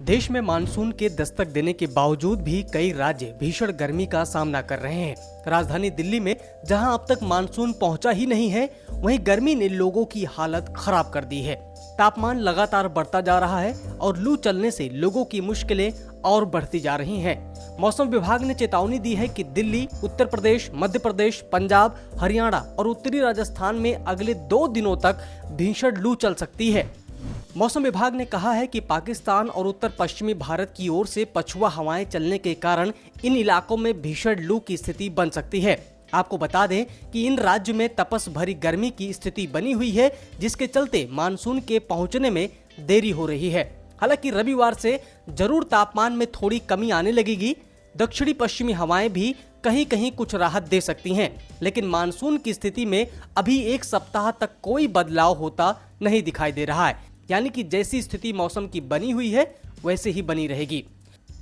देश में मानसून के दस्तक देने के बावजूद भी कई राज्य भीषण गर्मी का सामना कर रहे हैं। राजधानी दिल्ली में जहां अब तक मानसून पहुंचा ही नहीं है, वहीं गर्मी ने लोगों की हालत खराब कर दी है। तापमान लगातार बढ़ता जा रहा है और लू चलने से लोगों की मुश्किलें और बढ़ती जा रही हैं। मौसम विभाग ने चेतावनी दी है कि दिल्ली, उत्तर प्रदेश, मध्य प्रदेश, पंजाब, हरियाणा और उत्तरी राजस्थान में अगले 2 दिनों तक भीषण लू चल सकती है। मौसम विभाग ने कहा है कि पाकिस्तान और उत्तर पश्चिमी भारत की ओर से पछुआ हवाएं चलने के कारण इन इलाकों में भीषण लू की स्थिति बन सकती है। आपको बता दें कि इन राज्यों में तपस भरी गर्मी की स्थिति बनी हुई है, जिसके चलते मानसून के पहुंचने में देरी हो रही है। हालांकि रविवार से जरूर तापमान में थोड़ी कमी आने लगेगी। दक्षिणी पश्चिमी हवाएं भी कहीं कहीं कुछ राहत दे सकती हैं, लेकिन मानसून की स्थिति में अभी 1 सप्ताह तक कोई बदलाव होता नहीं दिखाई दे रहा है। यानी कि जैसी स्थिति मौसम की बनी हुई है वैसे ही बनी रहेगी।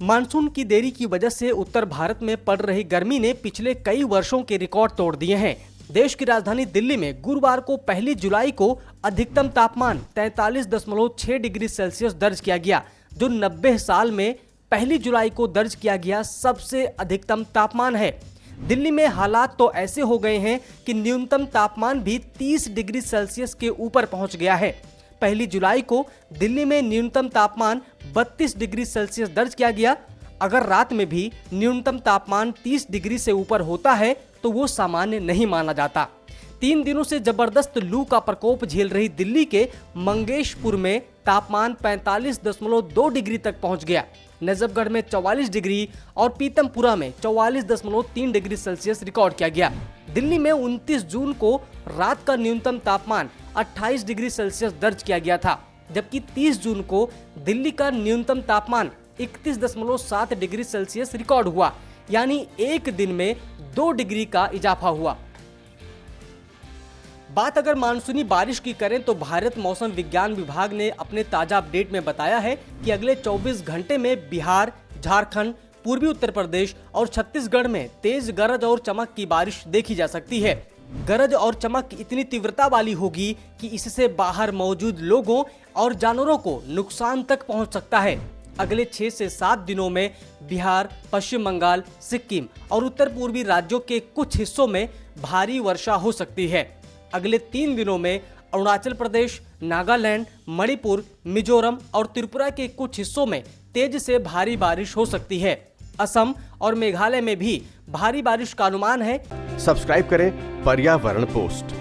मानसून की देरी की वजह से उत्तर भारत में पड़ रही गर्मी ने पिछले कई वर्षों के रिकॉर्ड तोड़ दिए हैं। देश की राजधानी दिल्ली में गुरुवार को 1 जुलाई को अधिकतम तापमान 43.6 डिग्री सेल्सियस दर्ज किया गया, जो 90 साल में 1 जुलाई को दर्ज किया गया सबसे अधिकतम तापमान है। दिल्ली में हालात तो ऐसे हो गए हैं कि न्यूनतम तापमान भी 30 डिग्री सेल्सियस के ऊपर पहुंच गया है। 1 जुलाई को दिल्ली में न्यूनतम तापमान 32 डिग्री सेल्सियस दर्ज किया गया। अगर रात में भी न्यूनतम तापमान 30 डिग्री से ऊपर होता है तो वो सामान्य नहीं माना जाता। 3 दिनों से जबरदस्त लू का प्रकोप झेल रही दिल्ली के मंगेशपुर में तापमान 45.2 डिग्री तक पहुंच गया। नजफगढ़ में 44 डिग्री और पीतमपुरा में 44.3 डिग्री सेल्सियस रिकॉर्ड किया गया। दिल्ली में 29 जून को रात का न्यूनतम तापमान 28 डिग्री सेल्सियस दर्ज किया गया था, जबकि 30 जून को दिल्ली का न्यूनतम तापमान 31.7 डिग्री सेल्सियस रिकॉर्ड हुआ। यानी एक दिन में 2 डिग्री का इजाफा हुआ। बात अगर मानसूनी बारिश की करें तो भारत मौसम विज्ञान विभाग ने अपने ताजा अपडेट में बताया है कि अगले 24 घंटे में बिहार, झारखंड, पूर्वी उत्तर प्रदेश और छत्तीसगढ़ में तेज गरज और चमक की बारिश देखी जा सकती है। गरज और चमक इतनी तीव्रता वाली होगी कि इससे बाहर मौजूद लोगों और जानवरों को नुकसान तक पहुंच सकता है। अगले 6 से 7 दिनों में बिहार, पश्चिम बंगाल, सिक्किम और उत्तर पूर्वी राज्यों के कुछ हिस्सों में भारी वर्षा हो सकती है। अगले 3 दिनों में अरुणाचल प्रदेश, नागालैंड, मणिपुर, मिजोरम और त्रिपुरा के कुछ हिस्सों में तेज से भारी बारिश हो सकती है। असम और मेघालय में भी भारी बारिश का अनुमान है। सब्सक्राइब करें पर्यावरण पोस्ट।